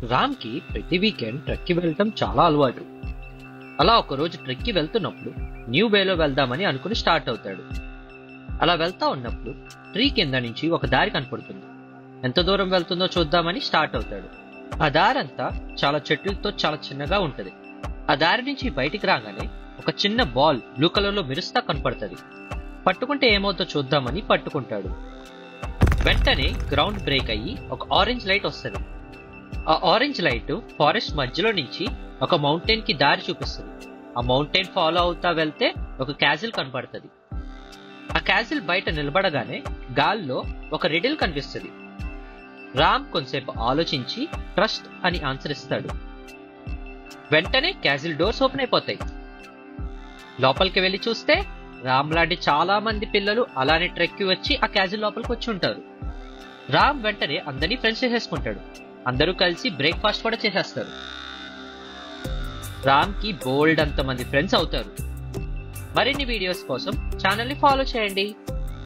రామ్కి ప్రతి వీకెండ్ ట్రెక్కి వెళ్ళటం చాలా అలవాటు. అలా ఒకరోజు ట్రెక్కి వెళ్తున్నప్పుడు న్యూ వేలో వెళ్దామని అనుకుని స్టార్ట్ అవుతాడు. అలా వెళ్తా ఉన్నప్పుడు ట్రీ కింద నుంచి ఒక దారి కనపడుతుంది. ఎంత దూరం వెళ్తుందో చూద్దామని స్టార్ట్ అవుతాడు. ఆ దారంతా చాలా చెట్లతో చాలా చిన్నగా ఉంటది. ఆ దారి నుంచి బయటికి రాగానే ఒక చిన్న బాల్ బ్లూ కలర్ లో మెరుస్తా కనపడుతుంది. పట్టుకుంటే ఏమవుతో చూద్దామని పట్టుకుంటాడు. వెంటనే గ్రౌండ్ బ్రేక్ అయ్యి ఒక ఆరెంజ్ లైట్ వస్తుంది. ఆ ఆరెంజ్ లైట్ ఫారెస్ట్ మధ్యలో నుంచి ఒక మౌంటైన్ కి దారి చూపిస్తుంది. ఆ మౌంటైన్ ఫాలో అవుతా వెళ్తే ఒక క్యాజిల్ కనపడుతుంది. ఆ క్యాజిల్ బయట నిలబడగానే గాల్లో ఒక రిడిల్ కనిపిస్తుంది. రామ్ కొంతసేపు ఆలోచించి ట్రస్ట్ అని ఆన్సర్ ఇస్తాడు. వెంటనే క్యాజిల్ డోర్స్ ఓపెన్ అయిపోతాయి. లోపలికి వెళ్లి చూస్తే రామ్ లాంటి చాలా మంది పిల్లలు అలానే ట్రెక్కి వచ్చి ఆ క్యాజిల్ లోపలికి వచ్చి ఉంటారు. రామ్ వెంటనే అందరినీ ఫ్రెండ్స్ చేసేసుకుంటాడు. అందరూ కలిసి బ్రేక్ఫాస్ట్ కూడా చేసేస్తారు. రామ్ కి బోల్డ్ అంత మంది ఫ్రెండ్స్ అవుతారు. మరిన్ని వీడియోస్ కోసం ఛానల్ ని ఫాలో చేయండి.